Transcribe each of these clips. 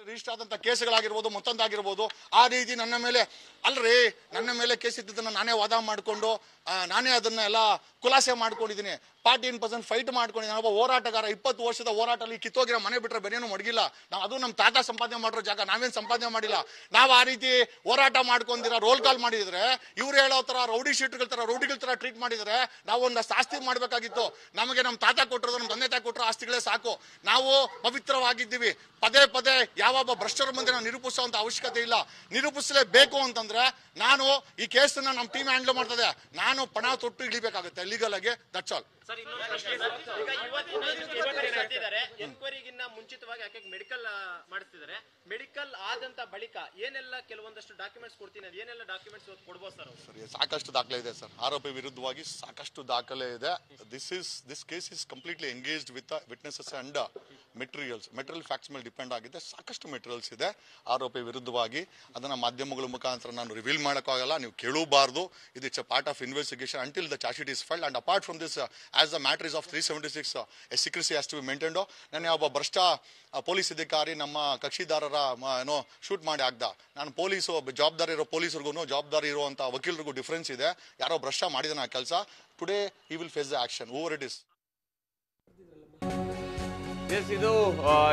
Register ಆದಂತ ಕೇಸ್ಗಳಾಗಿರ್ಬೋದು ಮತ್ತೊಂದಾಗಿರ್ಬೋದು ಆ ರೀತಿ ನನ್ನ ಮೇಲೆ ಅಲ್ರಿ ನನ್ನ ಮೇಲೆ ಕೇಸ್ ಇದ್ದದನ್ನ ನಾನೇ ವಾದ ಮಾಡಿಕೊಂಡು ನಾನೇ ಅದನ್ನ ಎಲ್ಲ ಖುಲಾಸೆ ಮಾಡ್ಕೊಂಡಿದ್ದೀನಿ. 14% ಫೈಟ್ ಮಾಡ್ಕೊಂಡಿದ್ದೀನಿ. ಒಬ್ಬ ಹೋರಾಟಗಾರ 20 ವರ್ಷದ ಹೋರಾಟದಲ್ಲಿ ಕಿತ್ತೋಗಿರೋ ಮನೆ ಬಿಟ್ಟರೆ ಬೇರೇನು ಮಡಗಿಲ್ಲ. ನಾವು ಅದು ನಮ್ಮ ತಾತ ಸಂಪಾದನೆ ಮಾಡಿರೋ ಜಾಗ, ನಾವೇನು ಸಂಪಾದನೆ ಮಾಡಿಲ್ಲ. ನಾವು ಆ ರೀತಿ ಹೋರಾಟ ಮಾಡ್ಕೊಂಡಿರ ರೋಲ್ ಕಾಲ್ ಮಾಡಿದ್ರೆ ಇವ್ರು ಹೇಳೋ ತರ ರೌಡಿಗಳ ತರ ಟ್ರೀಟ್ ಮಾಡಿದ್ರೆ ನಾವು ಒಂದಷ್ಟು ಆಸ್ತಿ ಮಾಡ್ಬೇಕಾಗಿತ್ತು. ನಮಗೆ ನಮ್ಮ ತಾತ ಕೊಟ್ಟರು, ನಮ್ಮ ತಂದೆ ತಾಯಿ ಕೊಟ್ಟರು ಆಸ್ತಿಗಳೇ ಸಾಕು. ನಾವು ಪವಿತ್ರವಾಗಿದ್ದೀವಿ. ಪದೇ ಪದೇ ಯಾವೊಬ್ಬ ಭ್ರಷ್ಟರ ಮುಂದೆ ನಾವು ನಿರೂಪಿಸುವಂತ ಅವಶ್ಯಕತೆ ಇಲ್ಲ. ನಿರೂಪಿಸಲೇಬೇಕು ಅಂತಂದ್ರೆ ನಾನು ಈ ಕೇಸನ್ನ ನಮ್ಮ ಟೀಮ್ ಹ್ಯಾಂಡಲ್ ಮಾಡ್ತದೆ. ನಾನು ಪಣ ತೊಟ್ಟು ಇಳಿಬೇಕಾಗುತ್ತೆ ಲೀಗಲ್ ಆಗಿ. That's all. ಎನ್ಕ್ವೈರಿಗಿನ್ನ ಮುಂಚಿತವಾಗಿ ಯಾಕೆ ಮೆಡಿಕಲ್ ಮಾಡಿಸ್ತಿದ್ದಾರೆ? ಮೆಡಿಕಲ್ ಆದಂತ ಬಳಿಕ ಏನೆಲ್ಲ ಕೆಲವೊಂದಷ್ಟು ಡಾಕ್ಯುಮೆಂಟ್ಸ್ ಕೊಡ್ತೀನಿ, ಏನೆಲ್ಲ ಡಾಕ್ಯುಮೆಂಟ್ಸ್ ಕೊಡ್ಬೋದು ಸರ್? ಸಾಕಷ್ಟು ದಾಖಲೆ ಇದೆ ಸರ್. ಆರೋಪಿ ವಿರುದ್ಧವಾಗಿ ಸಾಕಷ್ಟು ದಾಖಲೆ ಇದೆ. This case is completely engaged with witnesses and material facts ಮೇಲೆ ಡಿಪೆಂಡ್ ಆಗಿದೆ. ಸಾಕಷ್ಟು ಮೆಟೀರಿಯಲ್ಸ್ ಇದೆ ಆರೋಪಿ ವಿರುದ್ಧವಾಗಿ. ಅದನ್ನ ಮಾಧ್ಯಮಗಳ ಮುಖಾಂತರ ನಾನು ರಿವೀಲ್ ಮಾಡೋಕ್ಕಾಗಲ್ಲ, ನೀವು ಕೇಳಬಾರ್ದು. ಇದು it's a part of investigation until the charge sheet is filed. And apart from this, as the matter is of 376, a secrecy has to be maintained. ನಾನು ಒಬ್ಬ ಭ್ರಷ್ಟ ಪೊಲೀಸ್ ಅಧಿಕಾರಿ ನಮ್ಮ ಕಕ್ಷಿದಾರರ ಏನೋ ಶೂಟ್ ಮಾಡಿ ಹಾಕ್ದ. ನಾನು ಪೊಲೀಸು ಜವಾಬ್ದಾರಿ ಇರೋ ಪೊಲೀಸರಿಗೂ ಜವಾಬ್ದಾರಿ ಇರುವಂಥ ವಕೀಲರಿಗೂ ಡಿಫ್ರೆನ್ಸ್ ಇದೆ. ಯಾರೋ ಭ್ರಷ್ಟ ಮಾಡಿದಾನ ಆ ಕೆಲಸ. Today he will face the action whoever it is. ಇದು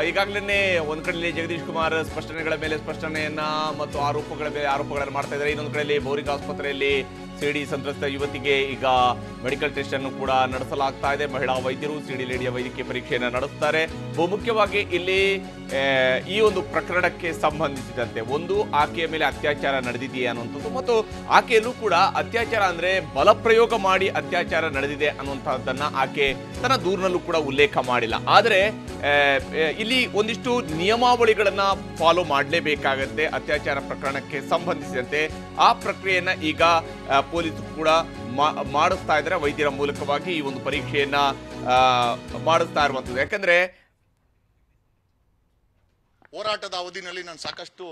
ಈಗಾಗಲೇ ಒಂದ್ ಕಡೆಯಲ್ಲಿ ಜಗದೀಶ್ ಕುಮಾರ್ ಸ್ಪಷ್ಟನೆಗಳ ಮೇಲೆ ಸ್ಪಷ್ಟನೆಯನ್ನ ಮತ್ತು ಆರೋಪಗಳ ಮೇಲೆ ಆರೋಪಗಳನ್ನು ಮಾಡ್ತಾ ಇದ್ದಾರೆ. ಇನ್ನೊಂದು ಕಡೆಯಲ್ಲಿ ಬೋರಿಂಗ್ ಆಸ್ಪತ್ರೆಯಲ್ಲಿ ಸಿಡಿ ಸಂತ್ರಸ್ತ ಯುವತಿಗೆ ಈಗ ಮೆಡಿಕಲ್ ಟೆಸ್ಟ್ ಅನ್ನು ಕೂಡ ನಡೆಸಲಾಗ್ತಾ ಇದೆ. ಮಹಿಳಾ ವೈದ್ಯರು ಸಿಡಿ ಲೇಡಿಯ ವೈದ್ಯಕೀಯ ಪರೀಕ್ಷೆಯನ್ನು ನಡೆಸ್ತಾರೆ. ಬಹುಮುಖ್ಯವಾಗಿ ಇಲ್ಲಿ ಈ ಒಂದು ಪ್ರಕರಣಕ್ಕೆ ಸಂಬಂಧಿಸಿದಂತೆ ಒಂದು ಆಕೆಯ ಮೇಲೆ ಅತ್ಯಾಚಾರ ನಡೆದಿದೆಯೇ ಅನ್ನುವಂಥದ್ದು ಮತ್ತು ಆಕೆಯಲ್ಲೂ ಕೂಡ ಅತ್ಯಾಚಾರ ಅಂದ್ರೆ ಬಲಪ್ರಯೋಗ ಮಾಡಿ ಅತ್ಯಾಚಾರ ನಡೆದಿದೆ ಅನ್ನುವಂಥದ್ದನ್ನ ಆಕೆ ತನ್ನ ದೂರಿನಲ್ಲೂ ಕೂಡ ಉಲ್ಲೇಖ ಮಾಡಿಲ್ಲ. ಆದರೆ ಇಲ್ಲಿ ಒಂದಿಷ್ಟು ನಿಯಮಾವಳಿಗಳನ್ನ ಫಾಲೋ ಮಾಡಲೇಬೇಕಾಗತ್ತೆ ಅತ್ಯಾಚಾರ ಪ್ರಕರಣಕ್ಕೆ ಸಂಬಂಧಿಸಿದಂತೆ. ಆ ಪ್ರಕ್ರಿಯೆಯನ್ನ ಈಗ ಪೊಲೀಸರು ಕೂಡ ಮಾಡಿಸ್ತಾ ಇದ್ದಾರೆ. ವೈದ್ಯರ ಮೂಲಕವಾಗಿ ಈ ಒಂದು ಪರೀಕ್ಷೆಯನ್ನ ಮಾಡಿಸ್ತಾ ಇರುವಂಥದ್ದು. ಯಾಕಂದ್ರೆ ಹೋರಾಟದ ಅವಧಿನಲ್ಲಿ ನಾನು ಸಾಕಷ್ಟು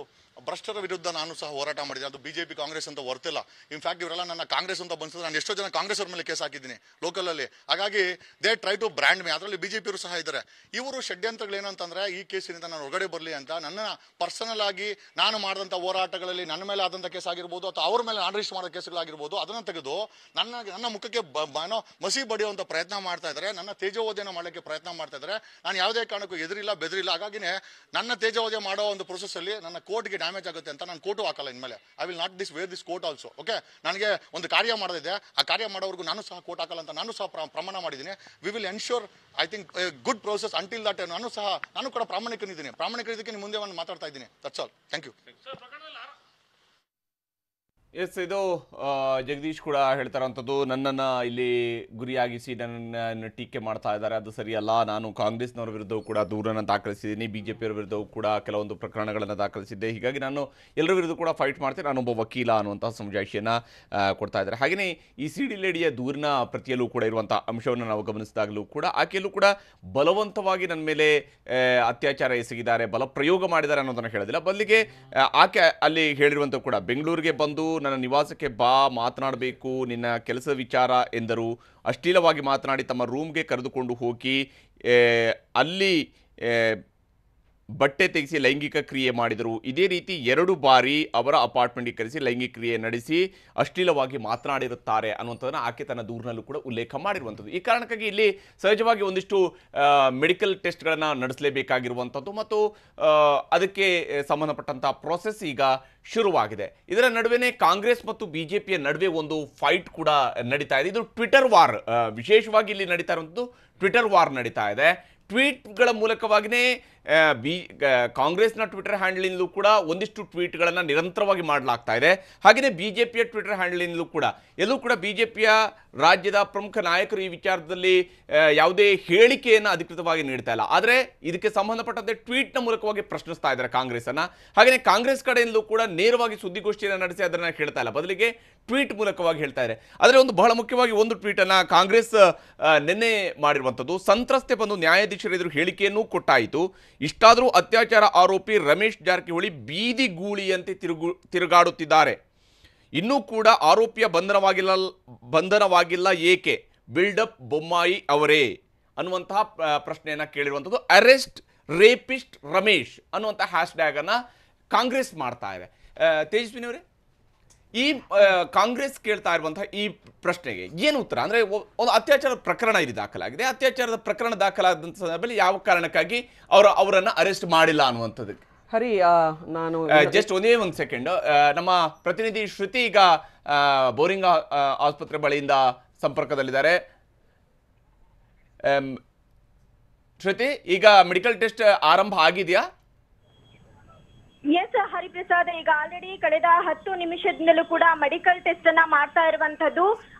ಭ್ರಷ್ಟರ ವಿರುದ್ಧ ನಾನು ಸಹ ಹೋರಾಟ ಮಾಡಿದೆ. ಅದು ಬಿಜೆಪಿ ಕಾಂಗ್ರೆಸ್ ಅಂತ ಹೊರ್ತಿಲ್ಲ. ಇನ್ಫ್ಯಾಕ್ಟ್ ಇವರೆಲ್ಲ ನನ್ನ ಕಾಂಗ್ರೆಸ್ ಅಂತ ಬಂದಿದ್ರೆ ನಾನು ಎಷ್ಟೋ ಜನ ಕಾಂಗ್ರೆಸ್ ಅವ್ರ ಮೇಲೆ ಕೇಸ್ ಹಾಕಿದ್ದೀನಿ ಲೋಕಲಲ್ಲಿ. ಹಾಗಾಗಿ they try to brand me. ಅದರಲ್ಲಿ ಬಿಜೆಪಿಯವರು ಸಹ ಇದ್ದಾರೆ. ಇವರು ಷಡ್ಯಂತ್ರಗಳು ಏನಂತಂದ್ರೆ ಈ ಕೇಸಿನಿಂದ ನಾನು ಹೊರಗಡೆ ಬರಲಿ ಅಂತ ನನ್ನ ಪರ್ಸನಲ್ ಆಗಿ ನಾನು ಮಾಡಿದಂಥ ಹೋರಾಟಗಳಲ್ಲಿ ನನ್ನ ಮೇಲೆ ಆದಂಥ ಕೇಸ್ ಆಗಿರ್ಬೋದು ಅಥವಾ ಅವ್ರ ಮೇಲೆ ನಾನ್ ರಿಜಿಸ್ಟರ್ ಮಾಡೋ ಕೇಸ್ಗಳಾಗಿರ್ಬೋದು ಅದನ್ನು ತೆಗೆದು ನನ್ನ ಮುಖಕ್ಕೆ ಮಸಿ ಬಡಿಯುವಂಥ ಪ್ರಯತ್ನ ಮಾಡ್ತಾ ಇದ್ದಾರೆ. ನನ್ನ ತೇಜೋವಧೆಯನ್ನು ಮಾಡಲಿಕ್ಕೆ ಪ್ರಯತ್ನ ಮಾಡ್ತಾ ಇದ್ದಾರೆ. ನಾನು ಯಾವುದೇ ಕಾರಣಕ್ಕೂ ಎದುರಿಲ್ಲ ಬೆದರಿಲ್ಲ. ಹಾಗಾಗಿನೇ ನನ್ನ ತೇಜೋವಧೆ ಮಾಡೋ ಒಂದು ಪ್ರೊಸೆಸ್ ಅಲ್ಲಿ ನನ್ನ ಕೋರ್ಟ್ಗೆ ಡ್ಯಾಮೇಜ್ ಆಗುತ್ತೆ ಅಂತ ನಾನು ಕೋರ್ಟು ಹಾಕಲ್ಲ ಇನ್ಮೇಲೆ. I will not wear this court also. Okay, ನನಗೆ ಒಂದು ಕಾರ್ಯ ಮಾಡೋದಿದೆ, ಆ ಕಾರ್ಯ ಮಾಡೋವರೆಗೂ ನಾನು ಸಹ ಕೋರ್ಟ್ ಹಾಕಲ್ಲ ಅಂತ ನಾನು ಸಹ ಪ್ರಮಾಣ ಮಾಡಿದ್ದೀನಿ. We will ensure I think good process until that. ನಾನು ಕೂಡ ಪ್ರಾಮಾಣಿಕರಿದ್ದಕ್ಕೆ ನಿಮ್ಮ ಮುಂದೆ ನಾನು ಮಾತಾಡ್ತಾ ಇದ್ದೀನಿ. That's all. Thank you. Yes, ಇದು ಜಗದೀಶ್ ಕೂಡ ಹೇಳ್ತಾ ಇರೋಂಥದ್ದು. ನನ್ನನ್ನು ಇಲ್ಲಿ ಗುರಿಯಾಗಿಸಿ ನನ್ನನ್ನು ಟೀಕೆ ಮಾಡ್ತಾ ಇದ್ದಾರೆ, ಅದು ಸರಿಯಲ್ಲ. ನಾನು ಕಾಂಗ್ರೆಸ್ನವರ ವಿರುದ್ಧವೂ ಕೂಡ ದೂರನ್ನು ದಾಖಲಿಸಿದ್ದೀನಿ, ಬಿಜೆಪಿಯವರ ವಿರುದ್ಧವೂ ಕೂಡ ಕೆಲವೊಂದು ಪ್ರಕರಣಗಳನ್ನು ದಾಖಲಿಸಿದ್ದೆ. ಹೀಗಾಗಿ ನಾನು ಎಲ್ಲರ ವಿರುದ್ಧ ಕೂಡ ಫೈಟ್ ಮಾಡ್ತೀನಿ, ನಾನೊಬ್ಬ ವಕೀಲ ಅನ್ನುವಂಥ ಸಮಜಾಯಿಷಿಯನ್ನು ಕೊಡ್ತಾ ಇದ್ದಾರೆ. ಹಾಗೆಯೇ ಈ ಸಿಡಿ ಲೇಡಿಯ ದೂರಿನ ಪ್ರತಿಯಲ್ಲೂ ಕೂಡ ಇರುವಂಥ ಅಂಶವನ್ನು ನಾವು ಗಮನಿಸಿದಾಗಲೂ ಕೂಡ ಆಕೆಯಲ್ಲೂ ಕೂಡ ಬಲವಂತವಾಗಿ ನನ್ನ ಮೇಲೆ ಅತ್ಯಾಚಾರ ಎಸಗಿದ್ದಾರೆ, ಬಲ ಪ್ರಯೋಗ ಮಾಡಿದ್ದಾರೆ ಅನ್ನೋದನ್ನು ಹೇಳೋದಿಲ್ಲ. ಬದಲಿಗೆ ಆಕೆ ಅಲ್ಲಿ ಹೇಳಿರುವಂಥ ಕೂಡ ಬೆಂಗಳೂರಿಗೆ ಬಂದು ನನ್ನ ನಿವಾಸಕ್ಕೆ ಬಾ, ಮಾತನಾಡಬೇಕು, ನಿನ್ನ ಕೆಲಸದ ವಿಚಾರ ಎಂದರು. ಅಶ್ಲೀಲವಾಗಿ ಮಾತನಾಡಿ ತಮ್ಮ ರೂಮ್ಗೆ ಕರೆದುಕೊಂಡು ಹೋಗಿ ಅಲ್ಲಿ ಬಟ್ಟೆ ತೆಗೆಸಿ ಲೈಂಗಿಕ ಕ್ರಿಯೆ ಮಾಡಿದರು. ಇದೇ ರೀತಿ 2 ಬಾರಿ ಅವರ ಅಪಾರ್ಟ್ಮೆಂಟ್ಗೆ ಕರೆಸಿ ಲೈಂಗಿಕ ಕ್ರಿಯೆ ನಡೆಸಿ ಅಶ್ಲೀಲವಾಗಿ ಮಾತನಾಡಿರುತ್ತಾರೆ ಅನ್ನುವಂಥದ್ದನ್ನು ಆಕೆ ತನ್ನ ದೂರಿನಲ್ಲೂ ಕೂಡ ಉಲ್ಲೇಖ ಮಾಡಿರುವಂಥದ್ದು. ಈ ಕಾರಣಕ್ಕಾಗಿ ಇಲ್ಲಿ ಸಹಜವಾಗಿ ಒಂದಿಷ್ಟು ಮೆಡಿಕಲ್ ಟೆಸ್ಟ್ಗಳನ್ನು ನಡೆಸಲೇಬೇಕಾಗಿರುವಂಥದ್ದು ಮತ್ತು ಅದಕ್ಕೆ ಸಂಬಂಧಪಟ್ಟಂಥ ಪ್ರೋಸೆಸ್ ಈಗ ಶುರುವಾಗಿದೆ. ಇದರ ನಡುವೆನೇ ಕಾಂಗ್ರೆಸ್ ಮತ್ತು ಬಿಜೆಪಿಯ ನಡುವೆ ಒಂದು ಫೈಟ್ ಕೂಡ ನಡೀತಾ ಇದೆ. ಇದು ಟ್ವಿಟರ್ ವಾರ್, ವಿಶೇಷವಾಗಿ ಇಲ್ಲಿ ನಡೀತಾ ಇರುವಂಥದ್ದು ಟ್ವಿಟರ್ ವಾರ್ ನಡೀತಾ ಇದೆ. ಟ್ವೀಟ್ಗಳ ಮೂಲಕವಾಗಿಯೇ ಕಾಂಗ್ರೆಸ್ನ ಟ್ವಿಟರ್ ಹ್ಯಾಂಡಲಿಂದಲೂ ಕೂಡ ಒಂದಿಷ್ಟು ಟ್ವೀಟ್ಗಳನ್ನು ನಿರಂತರವಾಗಿ ಮಾಡಲಾಗ್ತಾ ಇದೆ. ಹಾಗೆಯೇ ಬಿಜೆಪಿಯ ಟ್ವಿಟರ್ ಹ್ಯಾಂಡಲಿಂದಲೂ ಕೂಡ ಎಲ್ಲೂ ಕೂಡ ಬಿಜೆಪಿಯ ರಾಜ್ಯದ ಪ್ರಮುಖ ನಾಯಕರು ಈ ವಿಚಾರದಲ್ಲಿ ಯಾವುದೇ ಹೇಳಿಕೆಯನ್ನು ಅಧಿಕೃತವಾಗಿ ನೀಡ್ತಾ ಇಲ್ಲ. ಆದರೆ ಇದಕ್ಕೆ ಸಂಬಂಧಪಟ್ಟಂತೆ ಟ್ವೀಟ್ನ ಮೂಲಕವಾಗಿ ಪ್ರಶ್ನಿಸ್ತಾ ಇದ್ದಾರೆ ಕಾಂಗ್ರೆಸ್ಸನ್ನು. ಹಾಗೆಯೇ ಕಾಂಗ್ರೆಸ್ ಕಡೆಯಿಂದಲೂ ಕೂಡ ನೇರವಾಗಿ ಸುದ್ದಿಗೋಷ್ಠಿಯನ್ನು ನಡೆಸಿ ಅದನ್ನು ಹೇಳ್ತಾ ಇಲ್ಲ, ಬದಲಿಗೆ ಟ್ವೀಟ್ ಮೂಲಕವಾಗಿ ಹೇಳ್ತಾ ಇದೆ. ಆದರೆ ಒಂದು ಬಹಳ ಮುಖ್ಯವಾಗಿ ಒಂದು ಟ್ವೀಟನ್ನು ಕಾಂಗ್ರೆಸ್ ನಿನ್ನೆ ಮಾಡಿರುವಂಥದ್ದು, ಸಂತ್ರಸ್ತೆ ಬಂದು ನ್ಯಾಯಾಧೀಶರ ಎದುರು ಹೇಳಿಕೆಯನ್ನೂ ಕೊಟ್ಟಾಯಿತು. ಇಷ್ಟಾದರೂ ಅತ್ಯಾಚಾರ ಆರೋಪಿ ರಮೇಶ್ ಜಾರಕಿಹೊಳಿ ಬೀದಿ ಗೂಳಿಯಂತೆ ತಿರುಗಾಡುತ್ತಿದ್ದಾರೆ. ಇನ್ನೂ ಕೂಡ ಆರೋಪಿಯ ಬಂಧನವಾಗಿಲ್ಲ ಏಕೆ? ಬಿಲ್ಡಪ್ ಬೊಮ್ಮಾಯಿ ಅವರೇ ಅನ್ನುವಂತಹ ಪ್ರಶ್ನೆಯನ್ನು ಕೇಳಿರುವಂಥದ್ದು. ಅರೆಸ್ಟ್ ರೇಪಿಸ್ಟ್ ರಮೇಶ್ ಅನ್ನುವಂಥ ಹ್ಯಾಶ್ಟ್ಯಾಗ್ ಅನ್ನ ಕಾಂಗ್ರೆಸ್ ಮಾಡ್ತಾ ಇದೆ. ತೇಜಸ್ವಿನಿ ಅವರೇ, ಈ ಕಾಂಗ್ರೆಸ್ ಕೇಳ್ತಾ ಇರುವಂತಹ ಈ ಪ್ರಶ್ನೆಗೆ ಏನು ಉತ್ತರ? ಅಂದ್ರೆ ಒಂದು ಅತ್ಯಾಚಾರದ ಪ್ರಕರಣ ಇಲ್ಲಿ ದಾಖಲಾಗಿದೆ. ಅತ್ಯಾಚಾರದ ಪ್ರಕರಣ ದಾಖಲಾದಂಥ ಸಂದರ್ಭದಲ್ಲಿ ಯಾವ ಕಾರಣಕ್ಕಾಗಿ ಅವರನ್ನ ಅರೆಸ್ಟ್ ಮಾಡಿಲ್ಲ ಅನ್ನುವಂಥದ್ದಕ್ಕೆ ಹರಿ ನಾನು ಜಸ್ಟ್ ಒಂದೇ ಒಂದು ಸೆಕೆಂಡ್, ನಮ್ಮ ಪ್ರತಿನಿಧಿ ಶ್ರುತಿ ಈಗ ಬೋರಿಂಗ್ ಆಸ್ಪತ್ರೆ ಬಳಿಯಿಂದ ಸಂಪರ್ಕದಲ್ಲಿದ್ದಾರೆ. ಶ್ರುತಿ, ಈಗ ಮೆಡಿಕಲ್ ಟೆಸ್ಟ್ ಆರಂಭ ಆಗಿದೆಯಾ? ಎಸ್ ಹರಿಪ್ರಸಾದ್, ಈಗ ಆಲ್ರೆಡಿ ಕಳೆದ 10 ನಿಮಿಷದಿಂದಲೂ ಕೂಡ ಮೆಡಿಕಲ್ ಟೆಸ್ಟ್ ಅನ್ನ ಮಾಡ್ತಾ ಇರುವಂತದ್ದು.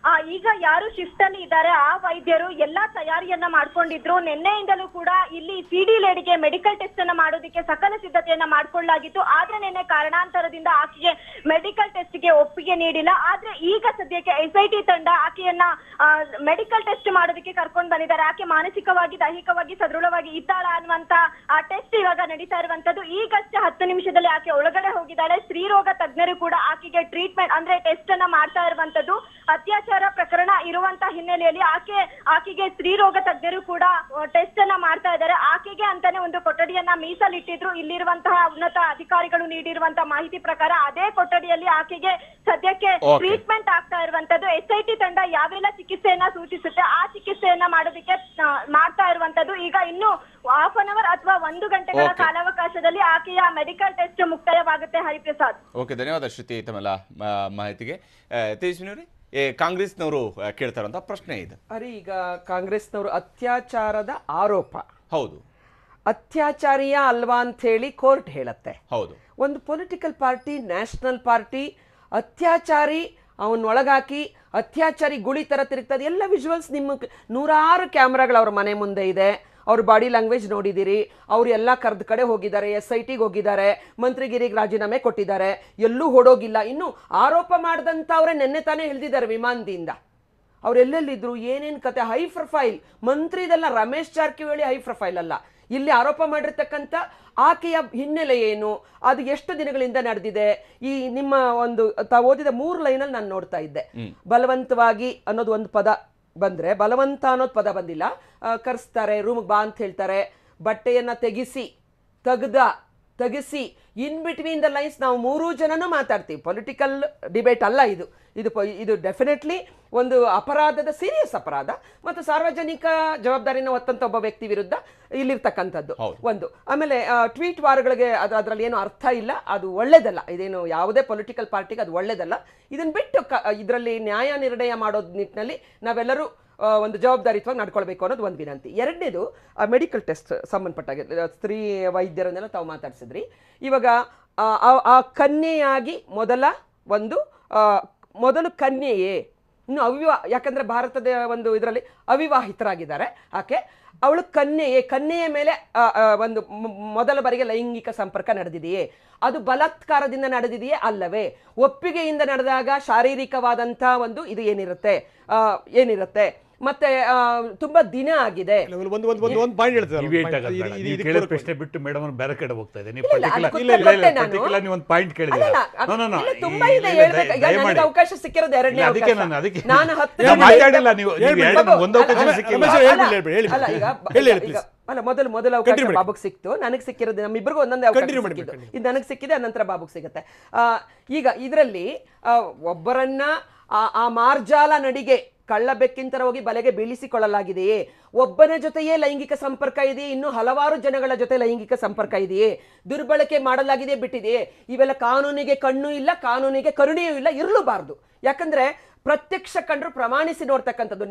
ಈಗ ಯಾರು ಶಿಫ್ಟ್ ಅಲ್ಲಿ ಇದ್ದಾರೆ ಆ ವೈದ್ಯರು ಎಲ್ಲಾ ತಯಾರಿಯನ್ನ ಮಾಡ್ಕೊಂಡಿದ್ರು. ನಿನ್ನೆಯಿಂದಲೂ ಕೂಡ ಇಲ್ಲಿ ಸಿಡಿ ಲೇಡಿಗೆ ಮೆಡಿಕಲ್ ಟೆಸ್ಟ್ ಅನ್ನ ಮಾಡೋದಕ್ಕೆ ಸಕಲ ಸಿದ್ಧತೆಯನ್ನ ಮಾಡ್ಕೊಳ್ಳಲಾಗಿತ್ತು. ಆದ್ರೆ ನಿನ್ನೆ ಕಾರಣಾಂತರದಿಂದ ಆಕೆಗೆ ಮೆಡಿಕಲ್ ಟೆಸ್ಟ್ ಗೆ ಒಪ್ಪಿಗೆ ನೀಡಿಲ್ಲ. ಆದ್ರೆ ಈಗ ಸದ್ಯಕ್ಕೆ SIT ತಂಡ ಆಕೆಯನ್ನ ಮೆಡಿಕಲ್ ಟೆಸ್ಟ್ ಮಾಡೋದಕ್ಕೆ ಕರ್ಕೊಂಡು ಬಂದಿದ್ದಾರೆ. ಆಕೆ ಮಾನಸಿಕವಾಗಿ ದೈಹಿಕವಾಗಿ ಸದೃಢವಾಗಿ ಇದ್ದಾಳ ಅನ್ನುವಂತ ಆ ಟೆಸ್ಟ್ ಇವಾಗ ನಡೀತಾ ಇರುವಂತದ್ದು. ಈಗಷ್ಟೇ 10 ನಿಮಿಷದಲ್ಲಿ ಆಕೆ ಒಳಗಡೆ ಹೋಗಿದ್ದಾಳೆ. ಸ್ತ್ರೀರೋಗ ತಜ್ಞರು ಕೂಡ ಆಕೆಗೆ ಟ್ರೀಟ್ಮೆಂಟ್ ಅಂದ್ರೆ ಟೆಸ್ಟ್ ಅನ್ನ ಮಾಡ್ತಾ ಇರುವಂತದ್ದು. ಅತ್ಯಾಚಾರ ಪ್ರಕರಣ ಇರುವಂತ ಹಿನ್ನೆಲೆಯಲ್ಲಿ ಆಕೆಗೆ ಸ್ತ್ರೀರೋಗ ತಜ್ಞರು ಕೂಡ ಟೆಸ್ಟ್ ಅನ್ನ ಮಾಡ್ತಾ ಇದ್ದಾರೆ. ಆಕೆಗೆ ಅಂತಾನೆ ಒಂದು ಕೊಠಡಿಯನ್ನ ಮೀಸಲಿಟ್ಟಿದ್ರು. ಇಲ್ಲಿರುವಂತಹ ಉನ್ನತ ಅಧಿಕಾರಿಗಳು ನೀಡಿರುವಂತಹ ಮಾಹಿತಿ ಪ್ರಕಾರ ಅದೇ ಕೊಠಡಿಯಲ್ಲಿ ಆಕೆಗೆ ಸದ್ಯಕ್ಕೆ ಟ್ರೀಟ್ಮೆಂಟ್ ಆಗ್ತಾ ಇರುವಂತದ್ದು. SIT ತಂಡ ಯಾವೆಲ್ಲ ಚಿಕಿತ್ಸೆಯನ್ನ ಸೂಚಿಸುತ್ತೆ ಆ ಚಿಕಿತ್ಸೆಯನ್ನ ಮಾಡೋದಕ್ಕೆ ಮಾಡ್ತಾ ಇರುವಂತದ್ದು. ಈಗ ಇನ್ನು ಹಾಫ್ ಅನ್ ಅವರ್ ಅಥವಾ 1 ಗಂಟೆಗಳ ಕಾಲಾವಕಾಶದಲ್ಲಿ ಆಕೆಯ ಮೆಡಿಕಲ್ ಟೆಸ್ಟ್ ಮುಕ್ತಾಯವಾಗುತ್ತೆ. ಹರಿಪ್ರಸಾದ್, ಓಕೆ, ಧನ್ಯವಾದ ಶ್ರುತಿ ತಮ್ಮೆಲ್ಲ ಮಾಹಿತಿಗೆ. ತೇಜಸ್ವಿನಿ ಅವರೇ, ಕಾಂಗ್ರೆಸ್ನವರು ಕೇಳ್ತಾ ಇರುವಂತಹ ಪ್ರಶ್ನೆ ಇದೆ. ಹರಿ, ಈಗ ಕಾಂಗ್ರೆಸ್ನವರು ಅತ್ಯಾಚಾರದ ಆರೋಪ, ಹೌದು, ಅತ್ಯಾಚಾರಿಯ ಅಲ್ವಾ ಅಂತ ಹೇಳಿ ಕೋರ್ಟ್ ಹೇಳುತ್ತೆ. ಹೌದು, ಒಂದು ಪೊಲಿಟಿಕಲ್ ಪಾರ್ಟಿ, ನ್ಯಾಷನಲ್ ಪಾರ್ಟಿ, ಅತ್ಯಾಚಾರಿ ಅವನೊಳಗಾಕಿ ಅತ್ಯಾಚಾರಿ ಗುಳಿ ತರ ತಿರುಗ್ತದೆ. ಎಲ್ಲ ವಿಜುವಲ್ಸ್ ನಿಮ್ಮ 100 ಕ್ಯಾಮ್ರಾಗಳು ಅವ್ರ ಮನೆ ಮುಂದೆ ಇದೆ. ಅವ್ರ ಬಾಡಿ ಲ್ಯಾಂಗ್ವೇಜ್ ನೋಡಿದಿರಿ. ಅವ್ರು ಎಲ್ಲ ಕರೆದ ಕಡೆ ಹೋಗಿದ್ದಾರೆ, SITಗೆ ಹೋಗಿದ್ದಾರೆ, ಮಂತ್ರಿಗಿರಿಗೆ ರಾಜೀನಾಮೆ ಕೊಟ್ಟಿದ್ದಾರೆ, ಎಲ್ಲೂ ಹೊಡೋಗಿಲ್ಲ. ಇನ್ನು ಆರೋಪ ಮಾಡಿದಂಥ ಅವರೇ ನೆನ್ನೆ ತಾನೇ ಹೇಳಿದ್ದಾರೆ ವಿಮಾನದಿಂದ. ಅವರೆಲ್ಲೆಲ್ಲಿದ್ರು, ಏನೇನು ಕತೆ, ಹೈ ಪ್ರೊಫೈಲ್ ಮಂತ್ರಿದೆಲ್ಲ. ರಮೇಶ್ ಜಾರಕಿಹೊಳಿ ಹೈ ಪ್ರೊಫೈಲ್ ಅಲ್ಲ. ಇಲ್ಲಿ ಆರೋಪ ಮಾಡಿರ್ತಕ್ಕಂಥ ಆಕೆಯ ಹಿನ್ನೆಲೆ ಏನು, ಅದು ಎಷ್ಟು ದಿನಗಳಿಂದ ನಡೆದಿದೆ. ಈ ನಿಮ್ಮ ಒಂದು ತಾವು ಓದಿದ 3 ಲೈನಲ್ಲಿ ನಾನು ನೋಡ್ತಾ ಇದ್ದೆ. ಬಲವಂತವಾಗಿ ಅನ್ನೋದು ಒಂದು ಪದ ಬಂದ್ರೆ, ಬಲವಂತ ಅನ್ನೋದು ಪದ ಬಂದಿಲ್ಲ. ಕರೆಸ್ತಾರೆ, ರೂಮ್ಗೆ ಬಾ ಅಂತ ಹೇಳ್ತಾರೆ, ಬಟ್ಟೆಯನ್ನ ತೆಗಿಸಿ ಇನ್ ಬಿಟ್ವೀನ್ ದ ಲೈನ್ಸ್ ನಾವು 3 ಜನನೂ ಮಾತಾಡ್ತೀವಿ. ಪೊಲಿಟಿಕಲ್ ಡಿಬೇಟ್ ಅಲ್ಲ ಇದು. ಇದು ಡೆಫಿನೆಟ್ಲಿ ಒಂದು ಅಪರಾಧದ, ಸೀರಿಯಸ್ ಅಪರಾಧ ಮತ್ತು ಸಾರ್ವಜನಿಕ ಜವಾಬ್ದಾರಿನ ಹೊತ್ತಂತ ಒಬ್ಬ ವ್ಯಕ್ತಿ ವಿರುದ್ಧ ಇಲ್ಲಿರ್ತಕ್ಕಂಥದ್ದು ಒಂದು. ಆಮೇಲೆ ಟ್ವೀಟ್ ವಾರ್ಗಳಿಗೆ ಅದರಲ್ಲಿ ಏನು ಅರ್ಥ ಇಲ್ಲ, ಅದು ಒಳ್ಳೇದಲ್ಲ. ಇದೇನು ಯಾವುದೇ ಪೊಲಿಟಿಕಲ್ ಪಾರ್ಟಿಗೆ ಅದು ಒಳ್ಳೇದಲ್ಲ. ಇದನ್ನ ಬಿಟ್ಟು ಇದರಲ್ಲಿ ನ್ಯಾಯ ನಿರ್ಣಯ ಮಾಡೋದ್ ನಿಟ್ಟಿನಲ್ಲಿ ನಾವೆಲ್ಲರೂ ಒಂದು ಜವಾಬ್ದಾರಿತ್ವಾಗಿ ನಡ್ಕೊಳ್ಬೇಕು ಅನ್ನೋದು ಒಂದು ವಿನಂತಿ. ಎರಡನೇದು ಮೆಡಿಕಲ್ ಟೆಸ್ಟ್ ಸಂಬಂಧಪಟ್ಟಾಗ ಸ್ತ್ರೀ ವೈದ್ಯರನ್ನೆಲ್ಲ ತಾವು ಮಾತಾಡ್ಸಿದ್ರಿ. ಇವಾಗ ಆ ಕನ್ಯೆಯಾಗಿ ಮೊದಲು ಕನ್ಯೆಯೇ, ಇನ್ನು ಯಾಕಂದ್ರೆ ಭಾರತದ ಒಂದು ಇದರಲ್ಲಿ ಅವಿವಾಹಿತರಾಗಿದ್ದಾರೆ ಆಕೆ. ಅವಳು ಕನ್ಯೆಯ ಮೇಲೆ ಒಂದು ಮೊದಲ ಬಾರಿಗೆ ಲೈಂಗಿಕ ಸಂಪರ್ಕ ನಡೆದಿದೆಯೇ, ಅದು ಬಲಾತ್ಕಾರದಿಂದ ನಡೆದಿದೆಯೇ ಅಲ್ಲವೇ, ಒಪ್ಪಿಗೆಯಿಂದ ನಡೆದಾಗ ಶಾರೀರಿಕವಾದಂಥ ಒಂದು ಇದು ಏನಿರುತ್ತೆ ಮತ್ತೆ ತುಂಬಾ ದಿನ ಆಗಿದೆ. ಒಂದು ಪಾಯಿಂಟ್ ಹೇಳ್ತಾರೆ, ಪ್ರಶ್ನೆ ಬಿಟ್ಟು ಮೇಡಮ್ ಬೇರೆ ಕಡೆ ಹೋಗ್ತಾ ಇದೆ. ನೀವು ಒಂದು ಪಾಯಿಂಟ್ ಕೇಳಿದ್ರೆ ಅವಕಾಶ ಸಿಕ್ಕಿರೋದು ಎರಡನೇ ಅದಕ್ಕೆ ನಾನು ಮಾತಾಡಿಲ್ಲ. ನೀವು ಒಂದು ಅವಕಾಶ ಸಿಕ್ಕಿಲ್ಲ. ಅಲ್ಲ, ಮೊದಲ ಅವಕಾಶ ಬಾಬುಗ್ ಸಿಕ್ತು, ನನಗೆ ಸಿಕ್ಕಿರೋದು, ನಮ್ಮಿಬ್ಬರಿಗೂ ಒಂದೊಂದೇ ಅವಕಾಶ ಸಿಕ್ಕಿದ್ದು. ಇದು ನನಗೆ ಸಿಕ್ಕಿದೆ, ನಂತರ ಬಾಬುಗ್ ಸಿಗುತ್ತೆ. ಈಗ ಇದರಲ್ಲಿ ಒಬ್ಬರನ್ನ ಆ ಮಾರ್ಜಾಲ ನಡಿಗೆ ಕಳ್ಳ ಬೆಕ್ಕಿಂತರ ಹೋಗಿ ಬಲೆಗೆ ಬೀಳಿಸಿಕೊಳ್ಳಲಾಗಿದೆಯೇ, ಒಬ್ಬನ ಜೊತೆಯೇ ಲೈಂಗಿಕ ಸಂಪರ್ಕ ಇದೆಯೇ, ಇನ್ನು ಹಲವಾರು ಜನಗಳ ಜೊತೆ ಲೈಂಗಿಕ ಸಂಪರ್ಕ ಇದೆಯೇ, ದುರ್ಬಳಕೆ ಮಾಡಲಾಗಿದೆ ಬಿಟ್ಟಿದೆಯೇ, ಇವೆಲ್ಲ ಕಾನೂನಿಗೆ ಕಣ್ಣು ಇಲ್ಲ, ಕಾನೂನಿಗೆ ಕರುಣೆಯೂ ಇಲ್ಲ, ಇರಲೂಬಾರ್ದು. ಯಾಕಂದ್ರೆ ಪ್ರತ್ಯಕ್ಷ ಕಂಡ್ರು ಪ್ರಮಾಣಿಸಿ ನೋಡ್ತಕ್ಕಂಥದ್ದು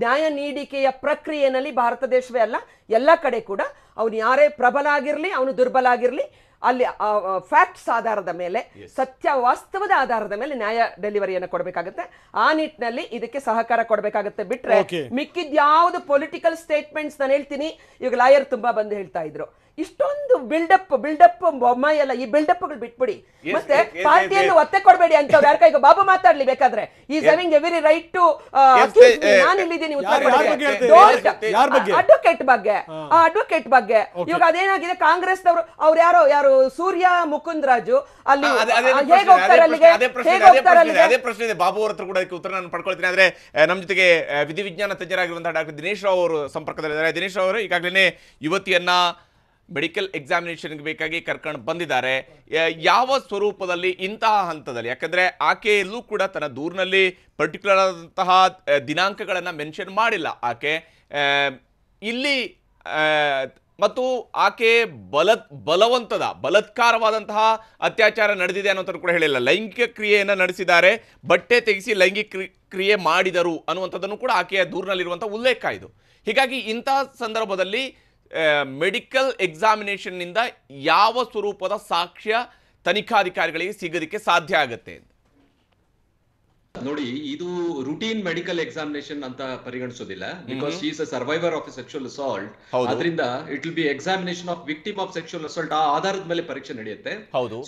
ನ್ಯಾಯ ನೀಡಿಕೆಯ ಪ್ರಕ್ರಿಯೆಯಲ್ಲಿ ಭಾರತ ದೇಶವೇ ಅಲ್ಲ, ಎಲ್ಲ ಕಡೆ ಕೂಡ ಅವನು ಯಾರೇ ಪ್ರಬಲ ಆಗಿರ್ಲಿ, ಅವನು ದುರ್ಬಲ ಆಗಿರ್ಲಿ, ಅಲ್ಲಿ ಫ್ಯಾಕ್ಟ್ಸ್ ಆಧಾರದ ಮೇಲೆ, ಸತ್ಯ ವಾಸ್ತವದ ಆಧಾರದ ಮೇಲೆ ನ್ಯಾಯ ಡೆಲಿವರಿಯನ್ನು ಕೊಡಬೇಕಾಗುತ್ತೆ. ಆ ನಿಟ್ಟಿನಲ್ಲಿ ಇದಕ್ಕೆ ಸಹಕಾರ ಕೊಡಬೇಕಾಗುತ್ತೆ. ಬಿಟ್ರೆ ಮಿಕ್ಕಿದ್ಯಾವುದು ಪೊಲಿಟಿಕಲ್ ಸ್ಟೇಟ್ಮೆಂಟ್ಸ್ ನಾನು ಹೇಳ್ತೀನಿ. ಈಗ ಲಾಯರ್ ತುಂಬಾ ಬಂದು ಹೇಳ್ತಾ ಇದ್ರು, ಇಷ್ಟೊಂದು ಬಿಲ್ಡಪ್ ಬೊಮ್ಮಾಯಿ ಎಲ್ಲ, ಈ ಬಿಲ್ಡಪ್ಗಳು ಬಿಟ್ಬಿಡಿ, ಮತ್ತೆ ಪಾರ್ಟಿಯನ್ನು ಒತ್ತೆ ಕೊಡಬೇಡಿ ಅಂತ ಯಾರ ಕೈಗೂ ಬಾಬು ಮಾತಾಡ್ಲಿ ಬೇಕಾದ್ರೆ. Is having every right to ನಾನು ಇಲ್ಲಿದ್ದೀನಿ ಅಡ್ವೊಕೇಟ್ ಬಗ್ಗೆ. ಇವಾಗ ಅದೇನಾಗಿದೆ, ಕಾಂಗ್ರೆಸ್ನವರು ಅವ್ರು ಯಾರು ಸೂರ್ಯ ಮುಕುಂದ್ ರಾಜು ಅಲ್ಲಿ ಹೇಗೆ ಹೋಗ್ತಾರೆ ಅಲ್ಲಿಗೆ, ಅದೇ ಪ್ರಶ್ನೆ ಇದೆ. ಬಾಬು ಅವ್ರ ಹತ್ರ ಕೂಡ ಅದಕ್ಕೆ ಉತ್ತರ ನಾನು ಪಡ್ಕೊಳ್ತೀನಿ. ಆದ್ರೆ ನಮ್ಮ ಜೊತೆಗೆ ವಿಧಿವಿಜ್ಞಾನ ತಜ್ಞರಾಗಿರುವಂತಹ ಡಾಕ್ಟರ್ ದಿನೇಶ್ ರಾವ್ ಅವರು ಸಂಪರ್ಕದಲ್ಲಿದ್ದಾರೆ. ದಿನೇಶ್ ರಾವ್ ಅವರು ಈಗಾಗಲೇ ಯುವತಿಯನ್ನ ಮೆಡಿಕಲ್ ಎಕ್ಸಾಮಿನೇಷನ್ಗೆ ಬೇಕಾಗಿ ಕರ್ಕೊಂಡು ಬಂದಿದ್ದಾರೆ. ಯಾವ ಸ್ವರೂಪದಲ್ಲಿ, ಇಂತಹ ಹಂತದಲ್ಲಿ, ಯಾಕಂದರೆ ಆಕೆಯಲ್ಲೂ ಕೂಡ ತನ್ನ ದೂರಿನಲ್ಲಿ ಪರ್ಟಿಕ್ಯುಲರ್ ಆದಂತಹ ದಿನಾಂಕಗಳನ್ನು ಮೆನ್ಷನ್ ಮಾಡಿಲ್ಲ ಆಕೆ ಇಲ್ಲಿ. ಮತ್ತು ಆಕೆ ಬಲಾತ್ಕಾರವಾದಂತಹ ಅತ್ಯಾಚಾರ ನಡೆದಿದೆ ಅನ್ನೋಂಥದ್ದು ಕೂಡ ಹೇಳಿಲ್ಲ. ಲೈಂಗಿಕ ಕ್ರಿಯೆಯನ್ನು ನಡೆಸಿದ್ದಾರೆ, ಬಟ್ಟೆ ತೆಗೆಸಿ ಲೈಂಗಿಕ ಕ್ರಿಯೆ ಮಾಡಿದರು ಅನ್ನುವಂಥದ್ದನ್ನು ಕೂಡ ಆಕೆಯ ದೂರಿನಲ್ಲಿರುವಂಥ ಉಲ್ಲೇಖ ಇದು. ಹೀಗಾಗಿ ಇಂತಹ ಸಂದರ್ಭದಲ್ಲಿ ಮೆಡಿಕಲ್ ಎಕ್ಸಾಮಿನೇಷನ್ನಿಂದ ಯಾವ ಸ್ವರೂಪದ ಸಾಕ್ಷ್ಯ ತನಿಖಾಧಿಕಾರಿಗಳಿಗೆ ಸಿಗೋದಕ್ಕೆ ಸಾಧ್ಯ ಆಗುತ್ತೆ? ನೋಡಿ, ಇದು ರುಟೀನ್ ಮೆಡಿಕಲ್ ಎಕ್ಸಾಮಿನೇಷನ್ ಅಂತ ಪರಿಗಣಿಸೋದಿಲ್ಲ, because she is a survivor of a sexual assault. ಅದರಿಂದ it will be examination of victim of sexual assault. ಆ ಆಧಾರದ ಮೇಲೆ ಪರೀಕ್ಷೆ ನಡೆಯುತ್ತೆ.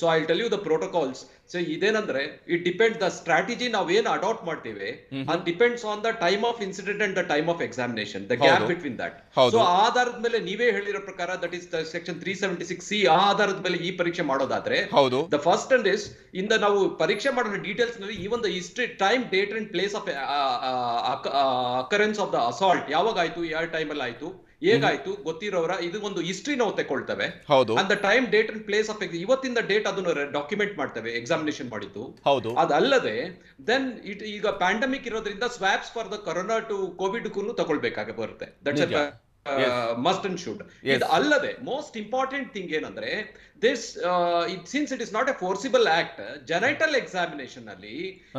So I tell you the protocols. So ಇದೇನಂದ್ರೆ, ಇಟ್ ಡಿಪೆಂಡ್ ದ ಸ್ಟ್ರಾಟಜಿ ನಾವೇನು ಅಡಾಪ್ಟ್ ಮಾಡ್ತೀವಿ, ಅದು depends on the time of incident and the time of examination, the gap between that. So ಆ ಆಧಾರದ ಮೇಲೆ ನೀವೇ ಹೇಳಿರೋ ಪ್ರಕಾರ, ದಟ್ ಇಸ್ ಸೆಕ್ಷನ್ 376C, ಆ ಆಧಾರದ ಮೇಲೆ ಈ ಪರೀಕ್ಷೆ ಮಾಡೋದಾದ್ರೆ, ದ ಫಸ್ಟ್ ಅಂಡ್ ಇಸ್ ಇಂದ ನಾವು ಪರೀಕ್ಷೆ ಮಾಡೋ ಡೀಟೇಲ್ಸ್ ನಲ್ಲಿ even the history, time, date and place of occurrence of the assault, ಯಾವಾಗ ಆಯ್ತು, ಯಾವ ಟೈಮ್ ಅಲ್ಲಿ ಆಯ್ತು, ಹೇಗಾಯ್ತು ಗೊತ್ತಿರೋರ ಇದು ಒಂದು ಹಿಸ್ಟ್ರಿ ನಾವು ತಗೊಳ್ತೇವೆ. And the time, date and place of ಇವತ್ತಿಂದ ಡೇಟ್ ಅದನ್ನು ಡಾಕ್ಯುಮೆಂಟ್ ಮಾಡ್ತೇವೆ ಎಕ್ಸಾಮಿನೇಷನ್ ಮಾಡಿದ್ದು. ಅದಲ್ಲದೆ ದೆನ್ ಈಗ ಪ್ಯಾಂಡಮಿಕ್ ಇರೋದ್ರಿಂದ swabs for the corona to COVID ಗೂ ತಗೊಳ್ಬೇಕಾಗಿ ಬರುತ್ತೆ. That's must and should. ಇದು ಅಲ್ಲದೆ ಮೋಸ್ಟ್ ಇಂಪಾರ್ಟೆಂಟ್ ಥಿಂಗ್ ಏನಂದ್ರೆ, this since it is not a forcible act, genital examination ಅಲ್ಲಿ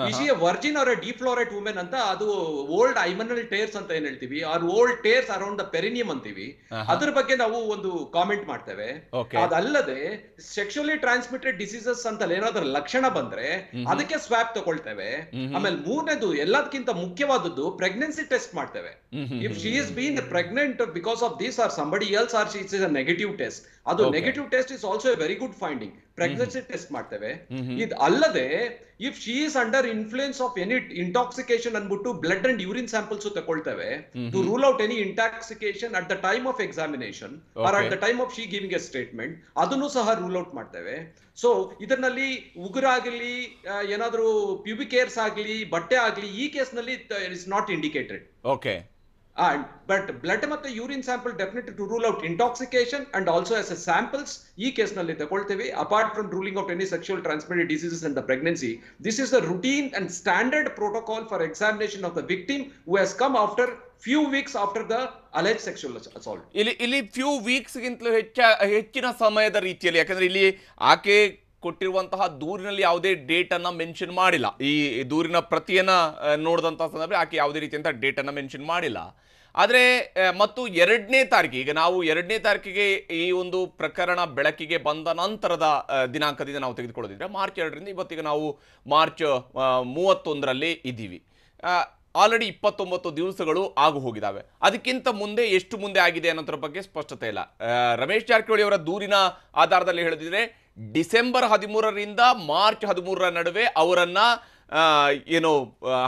is she a virgin or a defloret woman ಅಂತ, ಅದು old hymenal tears ಅಂತ ಏನ್ ಹೇಳ್ತೀವಿ, or old tears around the perineum ಅಂತೀವಿ, ಅದ್ರ ಬಗ್ಗೆ ನಾವು ಒಂದು ಕಾಮೆಂಟ್ ಮಾಡ್ತೇವೆ. ಅದಲ್ಲದೆ ಸೆಕ್ಷುಯಲಿ ಟ್ರಾನ್ಸ್ಮಿಟೆಡ್ ಡಿಸೀಸಸ್ ಅಂತ ಏನಾದ್ರೂ ಲಕ್ಷಣ ಬಂದ್ರೆ ಅದಕ್ಕೆ ಸ್ವಾಬ್ ತಗೊಳ್ತೇವೆ. ಆಮೇಲೆ ಮೂರನೇದು ಎಲ್ಲದಕ್ಕಿಂತ ಮುಖ್ಯವಾದದ್ದು ಪ್ರೆಗ್ನೆನ್ಸಿ ಟೆಸ್ಟ್ ಮಾಡ್ತೇವೆ. If she is been pregnant because of this or somebody else or she is a negative test, ಅದು negative test is also very good finding. Pregnancy test ಮಾಡ್ತೇವೆ. ಇದು ಅಲ್ಲದೆ if she is under influence of any intoxication ಅನ್ಬಿಟ್ಟು blood and urine samples ತಗೊಳ್ತೇವೆ to rule out any intoxication at the time of examination or at the time of she giving a statement, ಅದನ್ನು ಸಹ rule out ಮಾಡ್ತೇವೆ. So ಇದರಲ್ಲಿ ಉಗುರಾಗಲಿ, ಏನಾದ್ರೂ pubic hairs ಆಗಲಿ, ಬಟ್ಟೆ ಆಗಲಿ, ಈ ಕೇಸ್ ನಲ್ಲಿ it is not indicated. Okay. But blood ಮತ್ತೆ urine sample definitely to rule out intoxication and also as a samples ಈ ಕೇಸ್ ನಲ್ಲಿ ತಗೊಳ್ತೇವೆ. Apart from ruling out any sexual transmitted diseases in the pregnancy, this is the routine and standard protocol for examination of the victim who has come after few weeks after the alleged sexual assault. ಇಲ್ಲಿ few weeks ಗಿಂತಲೂ ಹೆಚ್ಚಿನ ಸಮಯದ ರೀತಿಯಲ್ಲಿ, ಯಾಕಂದ್ರೆ ಇಲ್ಲಿ ಆಕೆ ಕೊಟ್ಟಿರುವಂತಹ ದೂರಿನಲ್ಲಿ ಯಾವುದೇ ಡೇಟ್ ಅನ್ನ ಮೆನ್ಷನ್ ಮಾಡಿಲ್ಲ. ಈ ದೂರಿನ ಪ್ರತಿಯನ್ನ ನೋಡಿದಂತಹ ಸಂದರ್ಭ ಆಕೆ ಯಾವುದೇ ರೀತಿಯಂತ ಡೇಟ್ ಅನ್ನ ಮೆನ್ಷನ್ ಮಾಡಿಲ್ಲ. ಆದರೆ ಮತ್ತು 2ನೇ ತಾರೀಕಿಗೆ, ಈಗ ನಾವು 2ನೇ ತಾರೀಕಿಗೆ ಈ ಒಂದು ಪ್ರಕರಣ ಬೆಳಕಿಗೆ ಬಂದ ನಂತರದ ದಿನಾಂಕದಿಂದ ನಾವು ತೆಗೆದುಕೊಳ್ಳೋದಿದ್ರೆ ಮಾರ್ಚ್ 2ರಿಂದ ಇವತ್ತಿಗೆ ನಾವು ಮಾರ್ಚ್ 31ರಲ್ಲಿ ಇದ್ದೀವಿ. ಆಲ್ರೆಡಿ 29 ದಿವಸಗಳು ಆಗು ಹೋಗಿದ್ದಾವೆ. ಅದಕ್ಕಿಂತ ಮುಂದೆ ಎಷ್ಟು ಮುಂದೆ ಆಗಿದೆ ಅನ್ನೋದ್ರ ಬಗ್ಗೆ ಸ್ಪಷ್ಟತೆ ಇಲ್ಲ. ರಮೇಶ್ ಜಾರಕಿಹೊಳಿ ಅವರ ದೂರಿನ ಆಧಾರದಲ್ಲಿ ಹೇಳಿದ್ರೆ ಡಿಸೆಂಬರ್ 13ರಿಂದ ಮಾರ್ಚ್ 13ರ ನಡುವೆ ಅವರನ್ನ ಏನು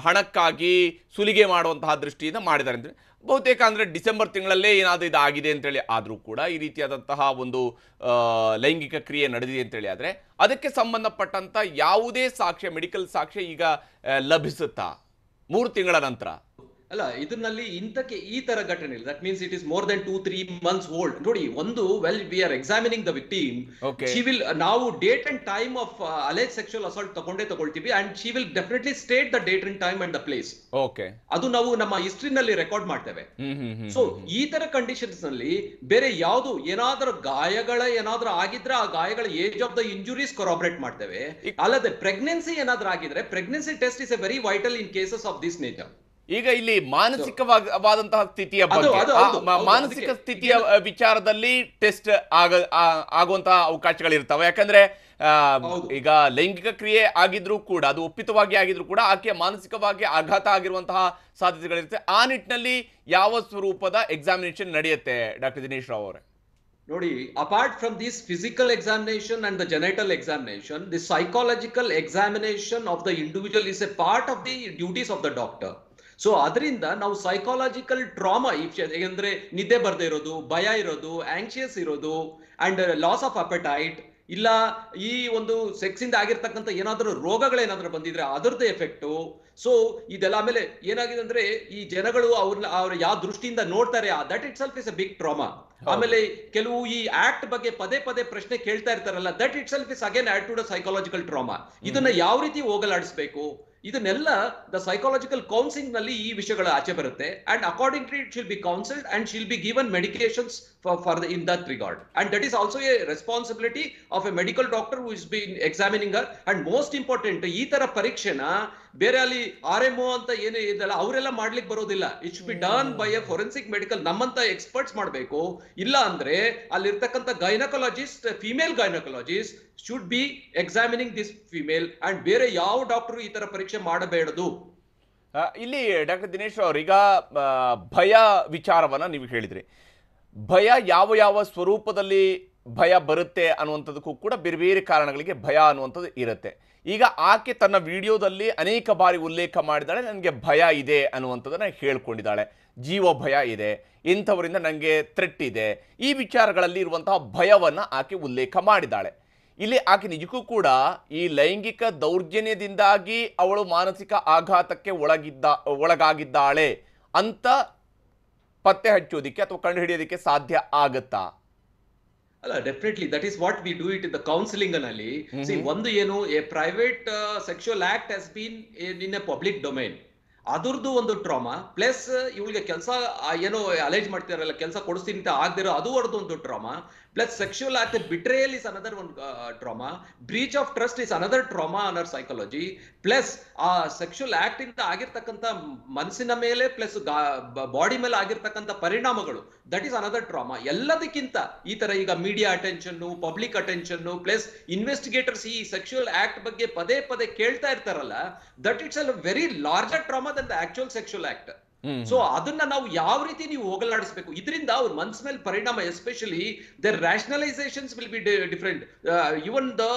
ಹಣಕ್ಕಾಗಿ ಸುಲಿಗೆ ಮಾಡುವಂತಹ ದೃಷ್ಟಿಯಿಂದ ಮಾಡಿದ್ದಾರೆ ಅಂದರೆ ಬಹುತೇಕ ಅಂದರೆ ಡಿಸೆಂಬರ್ ತಿಂಗಳಲ್ಲೇ ಏನಾದರೂ ಇದಾಗಿದೆ ಅಂತೇಳಿ ಆದರೂ ಕೂಡ ಈ ರೀತಿಯಾದಂತಹ ಒಂದು ಲೈಂಗಿಕ ಕ್ರಿಯೆ ನಡೆದಿದೆ ಅಂತೇಳಿ ಆದರೆ ಅದಕ್ಕೆ ಸಂಬಂಧಪಟ್ಟಂಥ ಯಾವುದೇ ಸಾಕ್ಷ್ಯ, ಮೆಡಿಕಲ್ ಸಾಕ್ಷ್ಯ ಈಗ ಲಭಿಸುತ್ತಾ 3 ತಿಂಗಳ ನಂತರ? ಅಲ್ಲ, ಇದರಲ್ಲಿ ಇಂತಕ್ಕೆ ಈ ತರ ಘಟನೆ ಇಲ್ಲ. That means it is more than 2-3 months old. ನೋಡಿ, ಒಂದು well we are examining the victim, she will, ನಾವು date and time of alleged sexual assault ತಗೊಳ್ತೀವಿ and she will definitely state the date and time and the place. Okay, ಅದು ನಾವು ನಮ್ಮ ಹಿಸ್ಟ್ರಿನಲ್ಲಿ record ಮಾಡ್ತೇವೆ. So ಈ ತರ ಕಂಡೀಷನ್ಸ್ ನಲ್ಲಿ ಬೇರೆ ಯಾವುದು ಏನಾದ್ರೂ ಏನಾದ್ರೂ ಆಗಿದ್ರೆ ಆ ಗಾಯಗಳ ಏಜ್ ಆಫ್ ದ ಇಂಜುರೀಸ್ ಕೊರಾಬರೇಟ್ ಮಾಡ್ತೇವೆ. ಅಲ್ಲದೆ ಪ್ರೆಗ್ನೆನ್ಸಿ ಏನಾದ್ರೂ ಆಗಿದ್ರೆ pregnancy test is A very vital in cases of this nature. ಈಗ ಇಲ್ಲಿ ಮಾನಸಿಕವಾದಂತಹ ಸ್ಥಿತಿಯ ಬಗ್ಗೆ, ಮಾನಸಿಕ ಸ್ಥಿತಿಯ ವಿಚಾರದಲ್ಲಿ ಟೆಸ್ಟ್ ಆಗುವಂತಹ ಅವಕಾಶಗಳಿರ್ತವೆ. ಯಾಕಂದ್ರೆ ಈಗ ಲೈಂಗಿಕ ಕ್ರಿಯೆ ಆಗಿದ್ರು ಕೂಡ, ಅದು ಒಪ್ಪಿತವಾಗಿ ಆಗಿದ್ರು ಕೂಡ ಆಕೆ ಮಾನಸಿಕವಾಗಿ ಆಘಾತ ಆಗಿರುವಂತಹ ಸಾಧ್ಯತೆಗಳಿರುತ್ತೆ. ಆ ನಿಟ್ಟಿನಲ್ಲಿ ಯಾವ ಸ್ವರೂಪದ ಎಕ್ಸಾಮಿನೇಷನ್ ನಡೆಯುತ್ತೆ ಡಾಕ್ಟರ್ ದಿನೇಶ್ ರಾವ್ ಅವರೇ? ನೋಡಿ, apart from this physical examination and the genital examination, the psychological examination of the individual is A part of the duties of the doctor. So ಅದರಿಂದ ನಾವು ಸೈಕಾಲಜಿಕಲ್ ಟ್ರಾಮಾ, ಅಂದ್ರೆ ನಿದ್ದೆ ಬರ್ದೇ ಇರೋದು, ಭಯ ಇರೋದು, ಆಂಕ್ಷಿಯಸ್ ಇರೋದು, ಅಂಡ್ ಲಾಸ್ ಆಫ್ ಅಪೆಟೈಟ್, ಇಲ್ಲ ಈ ಒಂದು ಸೆಕ್ಸ್ ಇಂದ ಆಗಿರ್ತಕ್ಕಂಥ ಏನಾದ್ರೂ ರೋಗಗಳೇನಾದ್ರೂ ಬಂದಿದ್ರೆ ಅದರದ್ದು ಎಫೆಕ್ಟು. ಸೊ ಇದೆಲ್ಲ ಆಮೇಲೆ ಏನಾಗಿದೆ ಅಂದ್ರೆ ಈ ಜನಗಳು ಅವ್ರ ಯಾವ ದೃಷ್ಟಿಯಿಂದ ನೋಡ್ತಾರೆ, that itself is a big trauma. ಆಮೇಲೆ ಕೆಲವು ಈ ಆಕ್ಟ್ ಬಗ್ಗೆ ಪದೇ ಪದೇ ಪ್ರಶ್ನೆ ಕೇಳ್ತಾ ಇರ್ತಾರಲ್ಲ, that itself is again add to the psychological trauma. ಇದನ್ನ ಯಾವ ರೀತಿ ಹೋಗಲಾಡಿಸ್ಬೇಕು, ಇದನ್ನೆಲ್ಲ ದ ಸೈಕಾಲಜಿಕಲ್ ಕೌನ್ಸಿಲಿಂಗ್ ನಲ್ಲಿ ಈ ವಿಷಯಗಳು ಆಚೆ ಬರುತ್ತೆ. And accordingly it shall be counselled and shall be given medications for the in that regard, and that is also a responsibility of a medical doctor who is been examining her. And most important, ಈ ತರ ಪರೀಕ್ಷೆನ ಬೇರೆ ಅಲ್ಲಿ RMO ಅಂತ ಏನು ಇದೆಲ್ಲ ಅವರೆಲ್ಲ ಮಾಡ್ಲಿಕ್ಕೆ ಬರೋದಿಲ್ಲ. It should be done by A forensic medical, ನಮ್ಮಂತ ಎಕ್ಸ್ಪರ್ಟ್ಸ್ ಮಾಡಬೇಕು. ಇಲ್ಲ ಅಂದ್ರೆ ಅಲ್ಲಿರ್ತಕ್ಕಂಥ gynaecologist, female gynaecologist should be examining this female, and ಬೇರೆ ಯಾವ ಡಾಕ್ಟರ್ ಈ ತರ ಪರೀಕ್ಷೆ ಮಾಡಬೇಡದು. ಇಲ್ಲಿ ಡಾಕ್ಟರ್ ದಿನೇಶ್ ಅವ್ರೀಗ ಭಯ ವಿಚಾರವನ್ನ ನೀವು ಹೇಳಿದ್ರಿ. ಭಯ ಯಾವ ಯಾವ ಸ್ವರೂಪದಲ್ಲಿ ಭಯ ಬರುತ್ತೆ ಅನ್ನುವಂಥದ್ದಕ್ಕೂ ಕೂಡ ಬೇರೆ ಬೇರೆ ಕಾರಣಗಳಿಗೆ ಭಯ ಅನ್ನುವಂಥದ್ದು ಇರುತ್ತೆ. ಈಗ ಆಕೆ ತನ್ನ ವಿಡಿಯೋದಲ್ಲಿ ಅನೇಕ ಬಾರಿ ಉಲ್ಲೇಖ ಮಾಡಿದಾಳೆ, ನನಗೆ ಭಯ ಇದೆ ಅನ್ನುವಂಥದ್ದನ್ನು ಹೇಳ್ಕೊಂಡಿದ್ದಾಳೆ. ಜೀವ ಭಯ ಇದೆ, ಇಂಥವರಿಂದ ನನಗೆ ಥ್ರೆಟ್ ಇದೆ, ಈ ವಿಚಾರಗಳಲ್ಲಿ ಇರುವಂತಹ ಭಯವನ್ನು ಆಕೆ ಉಲ್ಲೇಖ ಮಾಡಿದ್ದಾಳೆ. ಇಲ್ಲಿ ಆಕೆ ನಿಜಕ್ಕೂ ಕೂಡ ಈ ಲೈಂಗಿಕ ದೌರ್ಜನ್ಯದಿಂದಾಗಿ ಅವಳು ಮಾನಸಿಕ ಆಘಾತಕ್ಕೆ ಒಳಗಾಗಿದ್ದಾಳೆ ಅಂತ ಪತ್ತೆ ಹಚ್ಚೋದಿಕ್ಕೆ ಅಥವಾ ಕಂಡು ಹಿಡಿಯೋದಕ್ಕೆ ಸಾಧ್ಯ ಆಗತ್ತಾ? ಅಲ್ಲ, definitely that is what we do it in the counselling ನಲ್ಲಿ. ಒಂದು ಏನು, A private sexual act has been in a public domain, ಅದರದ್ದು ಒಂದು ಟ್ರಾಮಾ, ಪ್ಲಸ್ ಇವಳಿಗೆ ಕೆಲಸ ಏನೋ ಅಲೈಜ್ ಮಾಡ್ತಿರಲ್ಲ, ಕೆಲಸ ಕೊಡಿಸ್ತೀನಿ ಅಂತ ಆಗದಿರೋ ಅದು ಅವ್ರದ್ದು ಒಂದು trauma, plus sexual act betrayal is another one trauma, breach of trust is another trauma honour psychology, plus ಆ ಸೆಕ್ಷುವಲ್ ಆಕ್ಟ್ ಇಂದ ಆಗಿರ್ತಕ್ಕಂಥ ಮನಸ್ಸಿನ ಮೇಲೆ ಪ್ಲಸ್ ಬಾಡಿ ಮೇಲೆ ಆಗಿರ್ತಕ್ಕಂಥ ಪರಿಣಾಮಗಳು, ದಟ್ ಈಸ್ ಅನದರ್ ಟ್ರಾಮಾ. ಎಲ್ಲದಕ್ಕಿಂತ ಈ ತರ ಈಗ media attention, public attention, plus investigators ಈ ಸೆಕ್ಷುವಲ್ ಆಕ್ಟ್ ಬಗ್ಗೆ ಪದೇ ಪದೇ ಕೇಳ್ತಾ ಇರ್ತಾರಲ್ಲ, that it's a very larger trauma than the actual sexual act. So ಅದನ್ನ ನಾವು ಯಾವ ರೀತಿ ನೀವು ಹೋಗಲಾಡಿಸಬೇಕು, ಇದರಿಂದ ಅವ್ರ ಮನ್ಸ್ ಮೇಲೆ ಪರಿಣಾಮ, especially their rationalizations will be different, even the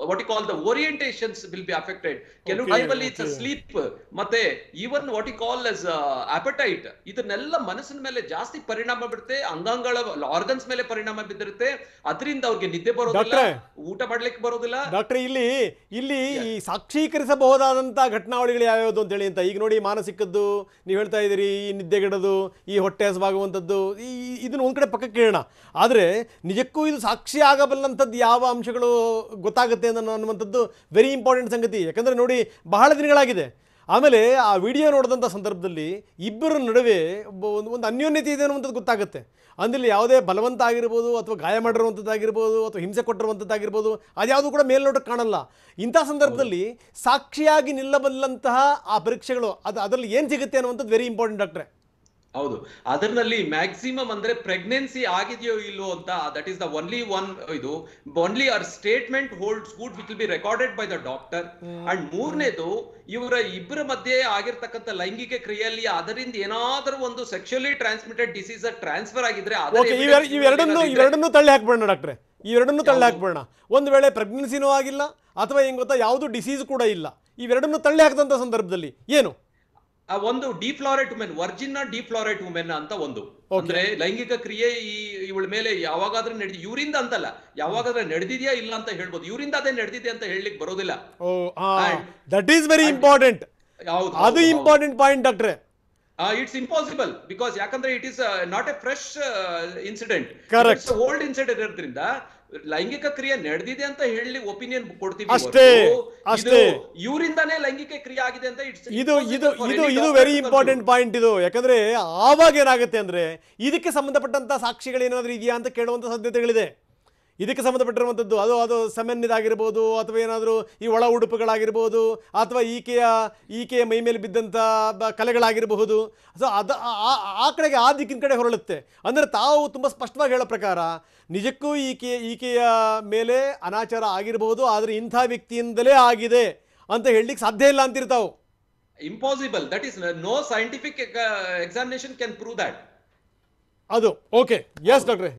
what you call the orientations will be affected. ಕೆಲವು ಟೈಮಲ್ಲಿ ಇಟ್ಸ್ ಸ್ಲೀಪ್, ಮತ್ತೆ even what you call as appetite, ಇದನ್ನೆಲ್ಲ ಮನಸ್ಸಿನ ಮೇಲೆ ಜಾಸ್ತಿ ಪರಿಣಾಮ ಬೀರುತ್ತೆ, ಅಂಗಾಂಗಗಳ ಆರ್ಗನ್ಸ್ ಮೇಲೆ ಪರಿಣಾಮ ಬಿದ್ದಿರುತ್ತೆ, ಅದರಿಂದ ಅವ್ರಿಗೆ ನಿದ್ದೆ ಬರೋದಿಲ್ಲ, ಊಟ ಮಾಡ್ಲಿಕ್ಕೆ ಬರೋದಿಲ್ಲ. ಡಾಕ್ಟ್ರೆ, ಇಲ್ಲಿ ಈ ಸಾಕ್ಷೀಕರಿಸಬಹುದಾದಂತ ಘಟನಾವಳಿಗಳು ಯಾವ್ಯಾವುದು ಅಂತ ಹೇಳಿ ಅಂತ ಈಗ ನೋಡಿ, ಮಾನಸಿಕದ್ದು ನೀವು ಹೇಳ್ತಾ ಇದ್ದೀರಿ, ಈ ನಿದ್ದೆಗೆಡೋದು, ಈ ಹೊಟ್ಟೆ ಹಸುವಾಗುವಂಥದ್ದು, ಇದನ್ನು ಒಂದು ಕಡೆ ಪಕ್ಕಕ್ಕೆ ಕೇಳೋಣ. ಆದರೆ ನಿಜಕ್ಕೂ ಇದು ಸಾಕ್ಷಿ ಆಗಬಲ್ಲಂಥದ್ದು ಯಾವ ಅಂಶಗಳು ಗೊತ್ತಾಗುತ್ತೆ ಅನ್ನುವಂಥದ್ದು ವೆರಿ ಇಂಪಾರ್ಟೆಂಟ್ ಸಂಗತಿ. ಯಾಕಂದರೆ ನೋಡಿ, ಬಹಳ ದಿನಗಳಾಗಿದೆ. ಆಮೇಲೆ ಆ ವಿಡಿಯೋ ನೋಡಿದಂಥ ಸಂದರ್ಭದಲ್ಲಿ ಇಬ್ಬರ ನಡುವೆ ಒಂದು ಅನ್ಯೋನ್ಯತೆ ಇದೆ ಅನ್ನುವಂಥದ್ದು ಗೊತ್ತಾಗುತ್ತೆ. ಅಂದರೆ ಯಾವುದೇ ಬಲವಂತ ಆಗಿರ್ಬೋದು, ಅಥವಾ ಗಾಯ ಮಾಡಿರುವಂಥದ್ದಾಗಿರ್ಬೋದು, ಅಥವಾ ಹಿಂಸೆ ಕೊಟ್ಟಿರುವಂಥದ್ದಾಗಿರ್ಬೋದು, ಅದ್ಯಾವುದು ಕೂಡ ಮೇಲ್ನೋಟಕ್ಕೆ ಕಾಣಲ್ಲ. ಇಂಥ ಸಂದರ್ಭದಲ್ಲಿ ಸಾಕ್ಷಿಯಾಗಿ ನಿಲ್ಲಬಲ್ಲಂತಹ ಆ ಪರೀಕ್ಷೆಗಳು ಅದರಲ್ಲಿ ಏನು ಸಿಗುತ್ತೆ ಅನ್ನುವಂಥದ್ದು ವೆರಿ ಇಂಪಾರ್ಟೆಂಟ್ ಡಾಕ್ಟ್ರೆ. ಹೌದು, ಅದರಲ್ಲಿ ಮ್ಯಾಕ್ಸಿಮಮ್ ಅಂದ್ರೆ ಪ್ರೆಗ್ನೆನ್ಸಿ ಆಗಿದೆಯೋ ಇಲ್ಲೋ ಅಂತ, that is the only one. ಇದು ಓನ್ಲಿ ಅವರ್ statement holds good, which will be recorded by the doctor. And ಮೂರನೇದು, ಇವರ ಇಬ್ಬರ ಮಧ್ಯೆ ಆಗಿರ್ತಕ್ಕಂಥ ಲೈಂಗಿಕ ಕ್ರಿಯೆಯಲ್ಲಿ ಅದರಿಂದ ಏನಾದರೂ ಒಂದು ಸೆಕ್ಷುಯಲಿ ಟ್ರಾನ್ಸ್ಮಿಟೆಡ್ ಡಿಸೀಸ್ ಟ್ರಾನ್ಸ್ಫರ್ ಆಗಿದ್ರೆ ಇವೆರಡನ್ನೂ ತಳ್ಳಿ ಹಾಕ್ಬೇಡ ಡಾಕ್ಟ್ರೆ, ಇವೆರಡನ್ನೂ ತಳ್ಳಿ ಹಾಕ್ಬೇಡ. ಒಂದು ವೇಳೆ ಪ್ರೆಗ್ನೆನ್ಸಿನೂ ಆಗಿಲ್ಲ ಅಥವಾ ಹೆಂಗ್ ಗೊತ್ತಾ, ಯಾವುದು ಡಿಸೀಸ್ ಕೂಡ ಇಲ್ಲ, ಇವೆರಡನ್ನೂ ತಳ್ಳಿ ಹಾಕಿದಂಥ ಸಂದರ್ಭದಲ್ಲಿ ಏನು, ಒಂದು ಡಿಫ್ಲಾರೆಟ್ ವುಮೆನ್, ವರ್ಜಿನ್ ಡಿಫ್ಲಾರೆಟ್ ವುಮೆನ್ ಅಂತ ಒಂದು, ಅಂದ್ರೆ ಲೈಂಗಿಕ ಕ್ರಿಯೆ ಇವಳ ಮೇಲೆ ಯಾವಾಗಾದ್ರೂ ನಡೆದಿ, ಇವರಿಂದ ಅಂತಲ್ಲ, ಯಾವಾಗಾದ್ರೂ ನಡೆದಿದ್ಯಾ ಇಲ್ಲ ಅಂತ ಹೇಳ್ಬೋದು, ಇವರಿಂದ ಅದೇ ನಡೆದಿದೆ ಅಂತ ಹೇಳಲಿಕ್ಕೆ ಬರೋದಿಲ್ಲ. That is very important. ಅದು ಇಂಪಾರ್ಟೆಂಟ್ ಪಾಯಿಂಟ್ ಡಾಕ್ಟ್ರೆ. ಇಟ್ಸ್ ಇಂಪಾಸಿಬಲ್, ಬಿಕಾಸ್ ಯಾಕಂದ್ರೆ it is not A fresh incident, old incident ಇರೋದ್ರಿಂದ ಲೈಂಗಿಕ ಕ್ರಿಯೆ ನಡೆದಿದೆ ಅಂತ ಹೇಳಿ ಒಪಿನಿಯನ್ ಕೊಡ್ತೀವಿ ಅಷ್ಟೇ, ಇವರಿಂದಾನೇ ಲೈಂಗಿಕ ಕ್ರಿಯೆ ಆಗಿದೆ ಅಂತ. ಇದು ವೆರಿ ಇಂಪಾರ್ಟೆಂಟ್ ಪಾಯಿಂಟ್ ಇದು. ಯಾಕಂದ್ರೆ ಆವಾಗ ಏನಾಗುತ್ತೆ ಅಂದ್ರೆ, ಇದಕ್ಕೆ ಸಂಬಂಧಪಟ್ಟಂತ ಸಾಕ್ಷಿಗಳೇನಾದ್ರೂ ಇದೆಯಾ ಅಂತ ಕೇಳುವಂತ ಸಾಧ್ಯತೆಗಳಿದೆ. ಇದಕ್ಕೆ ಸಂಬಂಧಪಟ್ಟಿರುವಂಥದ್ದು ಅದು ಸೆಮೆನ್ನಿದಾಗಿರ್ಬೋದು, ಅಥವಾ ಏನಾದರೂ ಈ ಒಳ ಉಡುಪುಗಳಾಗಿರ್ಬೋದು, ಅಥವಾ ಈಕೆಯ ಮೈ ಮೇಲೆ ಬಿದ್ದಂಥ ಕಲೆಗಳಾಗಿರಬಹುದು. ಸೊ ಆ ಕಡೆಗೆ, ಆ ದಿಕ್ಕಿನ ಕಡೆ ಹೊರಳುತ್ತೆ. ಅಂದರೆ ತಾವು ತುಂಬ ಸ್ಪಷ್ಟವಾಗಿ ಹೇಳೋ ಪ್ರಕಾರ ನಿಜಕ್ಕೂ ಈಕೆಯ ಮೇಲೆ ಅನಾಚಾರ ಆಗಿರಬಹುದು, ಆದರೆ ಇಂಥ ವ್ಯಕ್ತಿಯಿಂದಲೇ ಆಗಿದೆ ಅಂತ ಹೇಳಲಿಕ್ಕೆ ಸಾಧ್ಯ ಇಲ್ಲ ಅಂತಿರ್ತಾವು. Impossible, that is no scientific examination can prove that. ಅದು ಓಕೆ. ಎಸ್ ಡಾಕ್ಟ್ರೆ.